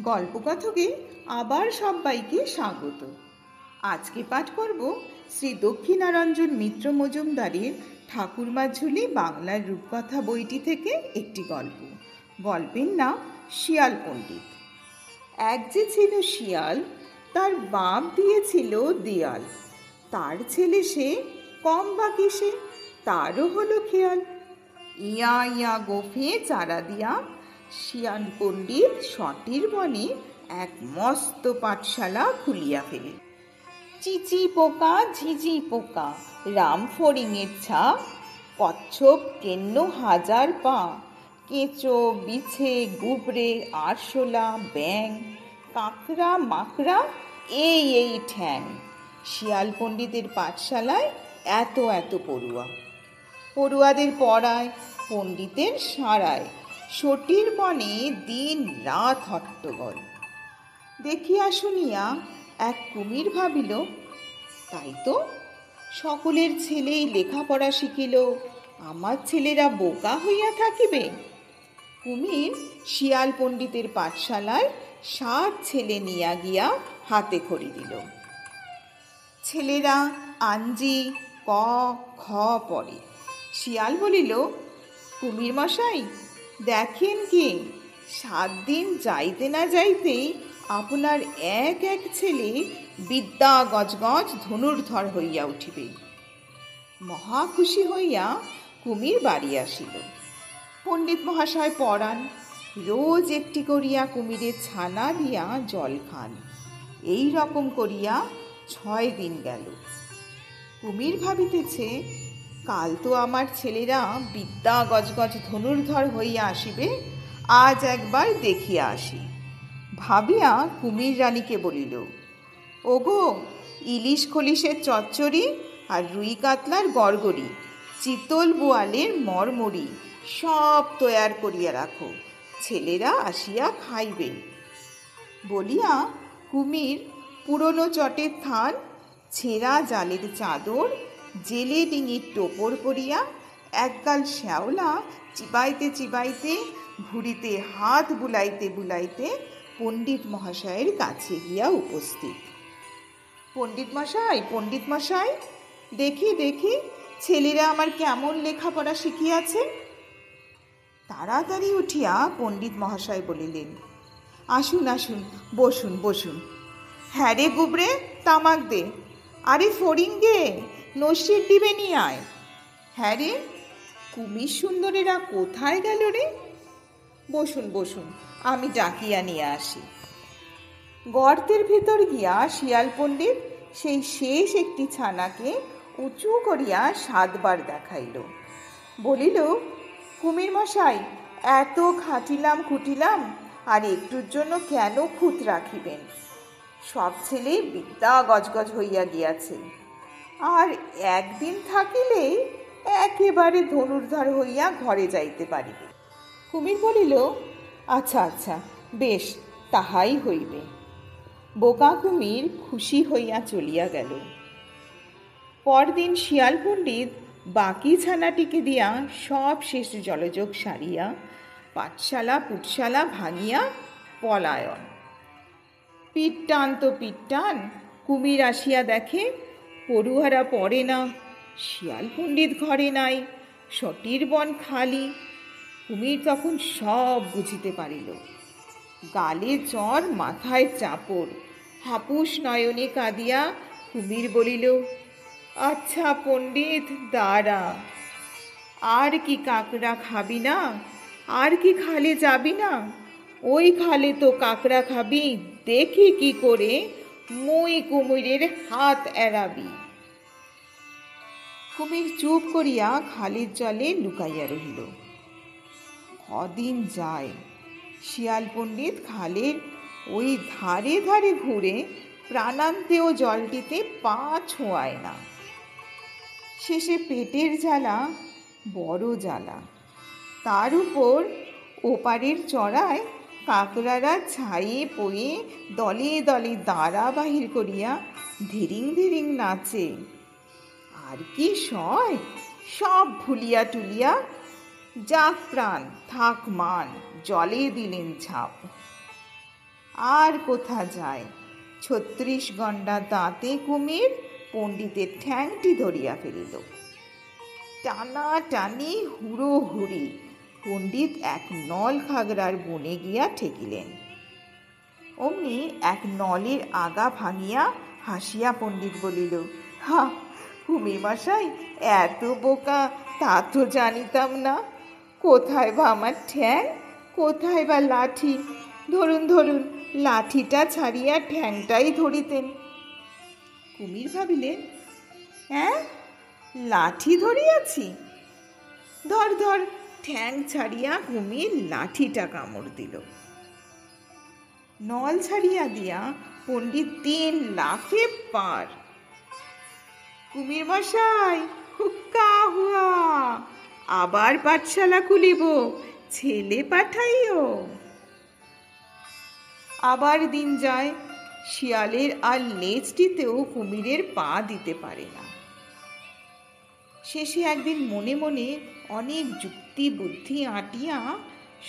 গল্পকথকে আবার সবাইকে স্বাগত। আজকে পাঠ করব শ্রী দক্ষিণারঞ্জন মিত্র মজুমদারের ঠাকুরমার ঝুলি বাংলার রূপকথা বইটি থেকে একটি গল্প। গল্পের নাম শিয়াল পণ্ডিত। এক যে ছিল শিয়াল, তার বাপ দিয়েছিল দেয়াল। তার ছেলে সে, কম বা কিসে, তারও হলো খেয়াল। ইয়া ইয়া গোফে চারা দিয়া শিয়াল পণ্ডিত সটির বনে এক মস্ত পাঠশালা খুলিয়া ফেলে। চিচি পোকা ঝিঝি পোকা রাম ফড়িংয়ের ছা, কচ্ছপ কেন্ন হাজার পা, কেঁচো বিছে গুবরে আরশোলা ব্যাং, কাঁকড়া মাকড়া এই ঠ্যাং। শিয়াল পণ্ডিতের পাঠশালায় এত এত পড়ুয়া। পড়ুয়াদের পড়ায়, পণ্ডিতের সারায়, সটির বনে দিন রাত হট্টগোল। দেখিয়া শুনিয়া এক কুমির ভাবিল, তাই তো, সকলের ছেলেই লেখাপড়া শিখিল, আমার ছেলেরা বোকা হইয়া থাকিবে। কুমির শিয়াল পণ্ডিতের পাঠশালায় 7 ছেলে নিয়া গিয়া হাতে খড়ি দিল। ছেলেরা আঞ্জি ক খ পড়ে। শিয়াল বলিল, কুমির মশাই দেখেন কি, 7 দিন যাইতে না যাইতেই আপনার এক এক ছেলে বিদ্যা গজগজ ধনুর্ধর হইয়া উঠিবে। মহা খুশি হইয়া কুমির বাড়ি আসিল। পণ্ডিত মহাশয় পড়ান, রোজ একটি করিয়া কুমিরের ছানা দিয়া জল খান। এই রকম করিয়া 6 দিন গেল। কুমির ভাবিতেছে, কাল তো আমার ছেলেরা বিদ্যা গজগজ ধনুর্ধর হইয়া আসিবে, আজ একবার দেখিয়া আসি। ভাবিয়া কুমির রানীকে বলিল, ওগো, ইলিশ খলিশের চচ্চড়ি আর রুই কাতলার গড়গড়ি, চিতল বোয়ালের মরমরি সব তৈয়ার করিয়া রাখো, ছেলেরা আসিয়া খাইবে। বলিয়া কুমির পুরনো চটের থান, ছেঁড়া জালের চাদর, জেলে ডিঙির টোপর করিয়া একগাল শ্যাওলা চিবাইতে চিবাইতে, ভুঁড়িতে হাত বুলাইতে বুলাইতে পণ্ডিত মহাশয়ের কাছে গিয়া উপস্থিত। পণ্ডিত মশাই, দেখি দেখি ছেলেরা আমার কেমন লেখাপড়া শিখিয়াছে। তাড়াতাড়ি উঠিয়া পণ্ডিত মহাশয় বলিলেন, আসুন আসুন, বসুন বসুন। হ্যাঁ রে গুবরে, তামাক দে। আরে ফড়িঙ্গে, নসির ডিবে নিয়ে আয়। হ্যাঁ রে, কুমির সুন্দরেরা কোথায় গেল রে? বসুন বসুন, আমি ডাকিয়া নিয়ে আসি। গর্তের ভিতর গিয়া শিয়াল পণ্ডিত সেই শেষ একটি ছানাকে উঁচু করিয়া 7 বার দেখাইল। বলিল, কুমির মশাই, এত খাটিলাম খুটিলাম, আর একটুর জন্য কেন খুঁত রাখিবেন? সব ছেলে বিদ্যা গজগজ হইয়া গিয়াছে, আর একদিন থাকিলেই একেবারে ধনুর্ধর হইয়া ঘরে যাইতে পারিবে। কুমির বলিল, আচ্ছা আচ্ছা, বেশ, তাহাই হইবে। বোকা কুমির খুশি হইয়া চলিয়া গেল। পরদিন শিয়াল পণ্ডিত বাকি ছানাটিকে দিয়া সব শেষ জলযোগ সারিয়া পাঠশালা পুটশালা ভাঙিয়া পলায়ন। পিটটান তো পিটটান, কুমির আসিয়া দেখে পড়ুয়ারা পড়ে না, শিয়াল পণ্ডিত ঘরে নাই, সটির বন খালি। কুমির তখন সব বুঝিতে পারিল। গালে চর, মাথায় চাপড়, হাপুস নয়নে কাঁদিয়া কুমির বলিল, আচ্ছা পণ্ডিত দাঁড়া, আর কি কাকড়া খাবি না? আর কি খালে যাবি না? ওই খালে তো কাকড়া খাবি, দেখি কি করে মুই কুমিরের হাত এড়াবি। কুমির চুপ করিয়া খালের জলে লুকাইয়া রহিল। কদিন যায়, শিয়াল পণ্ডিত খালের ওই ধারে ধারে ঘুরে প্রাণান্তেও জলটিতে পা ছোঁয়ায় না। শেষে পেটের জ্বালা বড় জ্বালা, তার উপর ওপারের চড়ায় কাকড়ারা ছায়ে পয়ে দলে দলে দাঁড়া বাহির করিয়া ধিরিং ধিরিং নাচে। আর কি সয়, সব ভুলিয়া টুলিয়া যাক প্রাণ থাক মান, জলে দিলেন ঝাঁপ। আর কোথা যায়, 36 গন্ডা দাঁতে কুমির পণ্ডিতের ঠ্যাংটি ধরিয়া ফেলিল। টানা টানি হুড়ো হুড়ি পণ্ডিত এক নল খাগড়ার বনে গিয়া ঠেকিলেন। অমনি এক নলের আগা ভাঙিয়া হাসিয়া পণ্ডিত বলিল, হা, কুমির মশাই এত বোকা তা তো জানিতাম না। কোথায় বা আমার ঠ্যাং, কোথায় বা লাঠি? ধরুন ধরুন, লাঠিটা ছাড়িয়া ঠ্যাংটাই ধরিতেন। কুমির ভাবিলেন, হ্যাঁ, লাঠি ধরিয়াছি। ধর ধর, ঠ্যাং ছাড়িয়া কুমির লাঠিটা কামড় দিল। নল ছাড়িয়া দিয়া পণ্ডিত 3 লাফে পার। কুমির মশাই, হুক্কা হুয়া, আবার পাঠশালা খুলিব, ছেলে পাঠাইও। আবার দিন যায়, শিয়ালের আর লেজটিতেও কুমিরের পা দিতে পারে না। শেষে একদিন মনে মনে অনেক যুক্তি বুদ্ধি আঁটিয়া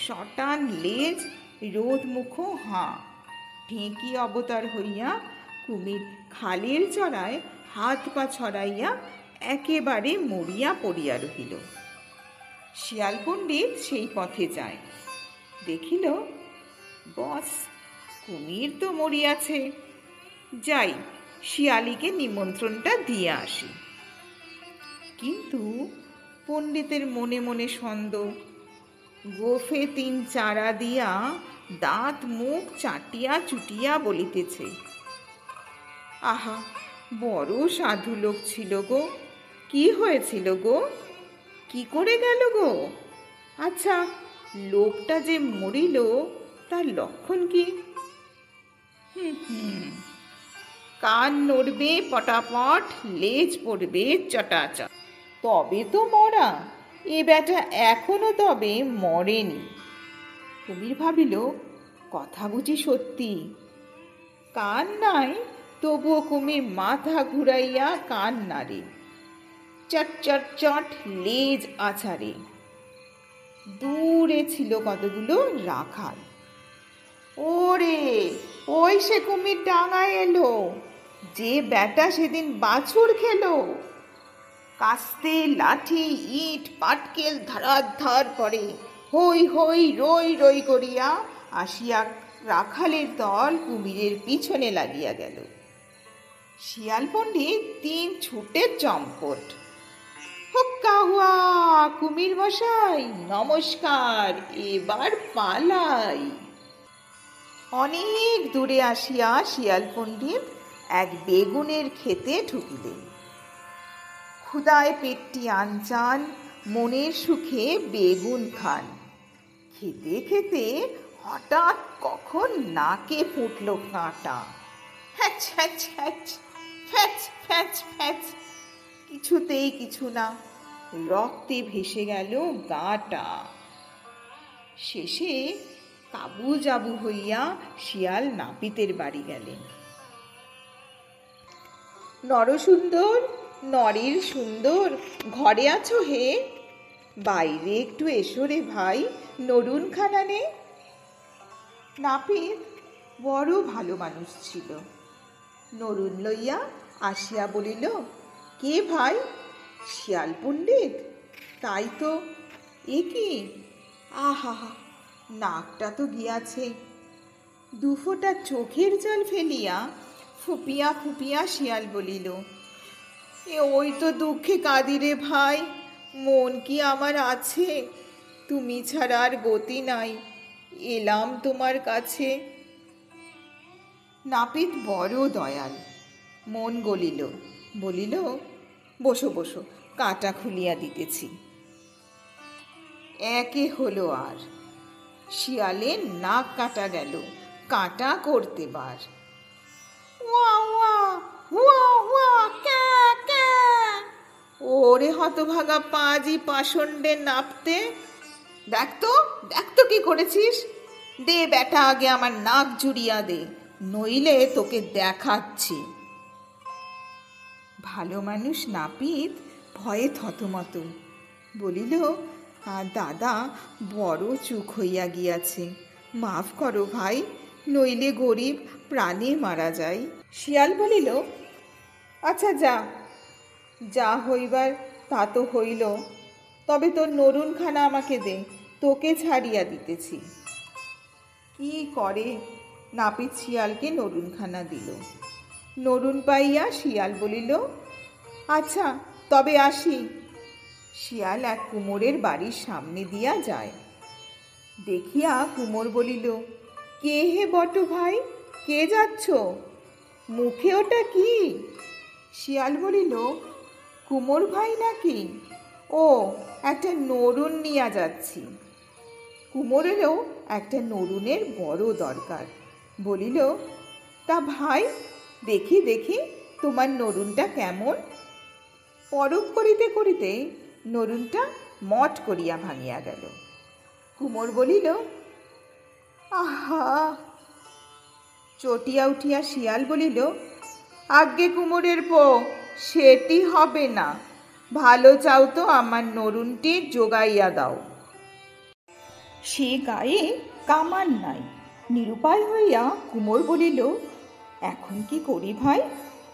শটান লেজ, রোদ মুখ হাঁ, ঢেঁকি অবতার হইয়া কুমির খালের চড়ায় হাত পা ছড়াইয়া একেবারে মরিয়া পড়িয়া রহিল। শিয়াল পণ্ডিত সেই পথে যায়, দেখিল, বস, কুমির তো মরিয়াছে, যাই শিয়ালিকে নিমন্ত্রণটা দিয়ে আসি। কিন্তু পণ্ডিতের মনে মনে সন্দেহ, গোফে 3 চারা দিয়া দাঁত মুখ চাটিয়া চুটিয়া বলিতেছে, আহা, বড় সাধু লোক ছিল গো, কি হয়েছিল গো, কি করে গেল গো? আচ্ছা, লোকটা যে মরিল তার লক্ষণ কি? কান নড়বে পটাপট, লেজ পড়বে চটাচট, তবে তো মরা। এ ব্যাটা এখনো তবে মরেনি। কুমির ভাবিল, কথা বুঝি সত্যি। কান নাই, তবুও কুমির মাথা ঘুরাইয়া কান নাড়ে, চট চট চট লেজ আছাড়ে। দূরে ছিল কতগুলো রাখাল। ওরে, ওই সে কুমির ডাঙায় এলো, যে ব্যাটা সেদিন বাছুর খেলো। কাস্তে লাঠি ইট পাটকেল ধারাধার করে হই হই রই রই করিয়া আসিয়া রাখালের দল কুমিরের পিছনে লাগিয়া গেল। শিয়াল পণ্ডিত 3 ছুটে চম্পট। হুক্কা হুয়া, কুমির মশাই নমস্কার, এবার পালাই। অনেক দূরে আসিয়া শিয়াল পণ্ডিত এক বেগুনের ক্ষেতে ঢুকিলেন। ক্ষুধায় পেটটি আনচান, মনের সুখে বেগুন খান। খেতে খেতে হঠাৎ কখন নাকে ফুটল কাঁটা। হ্যাচ হ্যাচ হ্যাচ, ফ্যাচ ফ্যাচ ফ্যাচ, কিছুতেই কিছু না, রক্তে ভেসে গেল গাটা। শেষে কাবু জাবু হইয়া শিয়াল নাপিতের বাড়ি গেলেন। নরসুন্দর, নরের সুন্দর, ঘরে আছো হে? বাইরে একটু এসো রে ভাই, নরুন খানা নে। নাপিত বড় ভালো মানুষ ছিল। নরুন লইয়া আসিয়া বলিল, কে ভাই? শিয়াল পণ্ডিত? তাই তো। এ কি, আহা, নাকটা তো গিয়াছে। 2 ফোঁটা চোখের জল ফেলিয়া ফুপিয়া ফুপিয়া শিয়াল বলিল, ওই তো দুঃখে কাঁদি রে ভাই, মন কি আমার আছে? তুমি ছাড়া আর গতি নাই, এলাম তোমার কাছে। নাপিত বড় দয়াল, মন গলিল, বলিল, বসো বসো, কাঁটা খুলিয়া দিতেছি। একে হলো আর, শিয়ালের নাক কাটা গেল, কাঁটা করতে বার। ওয়া ওয়া, হুয়া হুয়া, ক্যা ক্যা। ওরে হতভাগা পাজি পাষণ্ডে নাপতে, দেখ তো কি করেছিস। দে বেটা, আগে আমার নাক জুড়িয়া দে, নইলে তোকে দেখাচ্ছি। ভালো মানুষ নাপিত ভয়ে থতমত, বলিল, দাদা, বড় চুক হইয়া গিয়াছে, মাফ করো ভাই, নইলে গরিব প্রাণে মারা যায়। শিয়াল বলিল, আচ্ছা যা, যা হইবার তা তো হইল, তবে তোর নরুনখানা আমাকে দে, তোকে ছাড়িয়া দিতেছি। কি করে নাপিত শিয়ালকে নরুনখানা দিল। নরুন পাইয়া শিয়াল বলিল, আচ্ছা তবে আসি। শিয়াল এক কুমোরের বাড়ির সামনে দিয়া যায়। দেখিয়া কুমোর বলিল, কে হে বট ভাই, কে যাচ্ছ? মুখে ওটা কি? শিয়াল বলিল, কুমোর ভাই নাকি? ও, একটা নরুন নিয়া যাচ্ছি। কুমোরেরও একটা নরুনের বড় দরকার। বলিল, তা ভাই দেখি দেখি তোমার নরুনটা কেমন। পরখ করিতে করিতে নরুনটা মট করিয়া ভাঙিয়া গেল। কুমোর বলিল, আহা। চটিয়া উঠিয়া শিয়াল বলিল, আজ্ঞে কুমোরের পো, সেটি হবে না, ভালো চাও তো আমার নরুনটি জোগাইয়া দাও। সে গায়ে কামান নাই। নিরুপায় হইয়া কুমোর বলিল, এখন কি করি ভাই,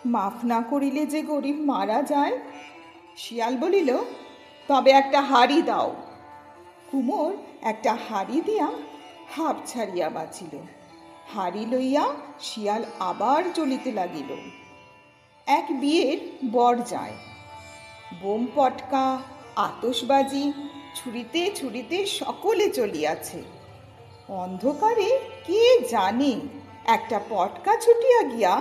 মাফ না করিলে যে গরিব মারা যায়। শিয়াল বলিল, তবে একটা হাড়ি দাও। কুমোর একটা হাড়ি দিয়া হাঁপ ছাড়িয়া বাঁচিল। হাড়ি লইয়া শিয়াল আবার চলিতে লাগিল। এক বিয়ের বর যায়। বোম পটকা, আতশবাজি ছুড়িতে ছুড়িতে সকলে চলিয়াছে। অন্ধকারে কে জানে একটা পটকা ছুটিয়া গিয়া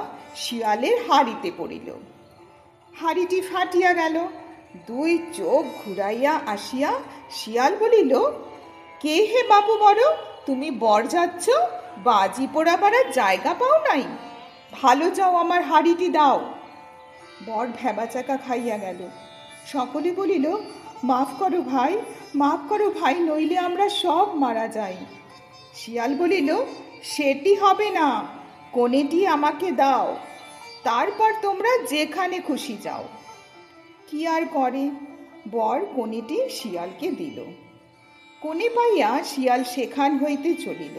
শিয়ালের হাড়িতে পড়িল। হাড়িটি ফাটিয়া গেল। দুই চোখ ঘুরাইয়া আসিয়া শিয়াল বলিল, কে হে বাবু বড়, তুমি বর যাচ্ছ, বাজি পোড়াবার জায়গা পাও নাই, ভালো যাও আমার হাড়িটি দাও। বর ভ্যাবাচাকা খাইয়া গেল। সকলে বলিল, মাফ করো ভাই, মাফ করো ভাই, নইলে আমরা সব মারা যাই। শিয়াল বলিল, সেটি হবে না, কোণেটি আমাকে দাও, তারপর তোমরা যেখানে খুশি যাও। কি আর করে, বর কোণেটি শিয়ালকে দিল। কোণে পাইয়া শিয়াল সেখান হইতে চলিল।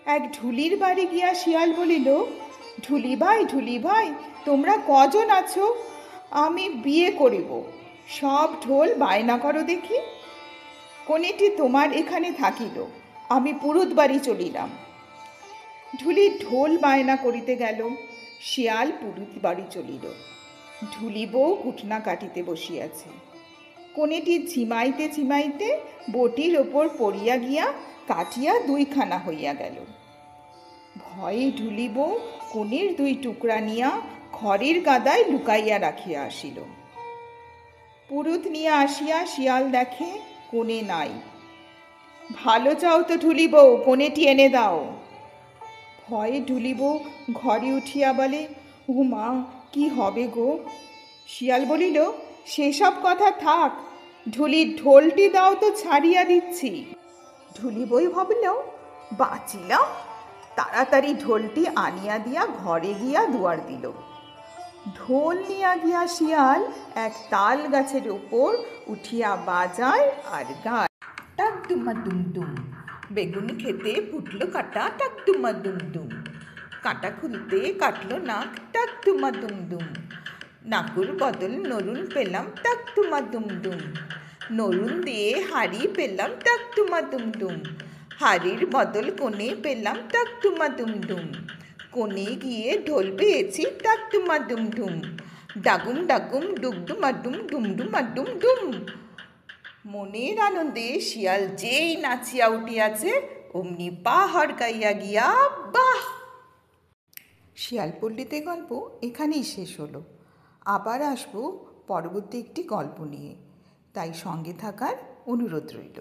এক ঢুলির বাড়ি গিয়া শিয়াল বলিল, ঢুলি ভাই, তোমরা কজন আছো? আমি বিয়ে করিব, সব ঢোল বায়না করো দেখি। কোণেটি তোমার এখানে থাকিল, আমি পুরুত বাড়ি চলিলাম। ঢুলি ঢোল বায়না করিতে গেল, শিয়াল পুরুত বাড়ি চলিল। ঢুলি বউ কুটনা কাটিতে বসিয়াছে। কোণেটি ঝিমাইতে ঝিমাইতে বটির ওপর পড়িয়া গিয়া কাটিয়া দুইখানা হইয়া গেল। ভয়ে ঢুলি বউ কোণের দুই টুকরা নিয়া খড়ের গাদায় লুকাইয়া রাখিয়া আসিল। পুরুত নিয়া আসিয়া শিয়াল দেখে কোণে নাই। ভালো চাও তো ঢুলি বউ, কোণেটি এনে দাও। ভয়ে ঢুলি বউ ঘরে উঠিয়া বলে, ও মা, কি হবে গো? শিয়াল বলিল, সেসব কথা থাক, ঢুলির ঢোলটি দাও তো ছাড়িয়া দিচ্ছি। ঢুলি বই ভাবল, বাঁচিলাম। তাড়াতাড়ি ঢোলটি আনিয়া দিয়া ঘরে গিয়া দুয়ার দিল। ঢোল নিয়া গিয়া শিয়াল এক তাল গাছের উপর উঠিয়া বাজায় আর গায়, টাক দুমা দুম দুম, বেগুন খেতে ফুটলো কাটা, টাক দুমা দুম দুম, কাঁটা খুলতে কাটলো নাক, টাক দুমা দুম দুম, নাকুর বদল নরুন পেলাম, টাক দুমা দুম দুম, নরুন দিয়ে হাড়ি পেলাম, টাক দুমা দুম দুম, হাড়ির বদল কোণে পেলাম, টাক দুমা দুম দুম, কোণে গিয়ে ঢোল পেয়েছি, টাক দুমা দুম দুম, ডাগুম ডাগুম ডুগডুমা ডুম ডুমডুমা ডুম ডুম। মনের আনন্দে শিয়াল যেই নাচিয়া উঠিয়াছে, অমনি পা হড়কাইয়া গিয়া বাহ। শিয়াল পল্লীতে গল্প এখানেই শেষ হলো। আবার আসবো পরবর্তী একটি গল্প নিয়ে, তাই সঙ্গে থাকার অনুরোধ রইল।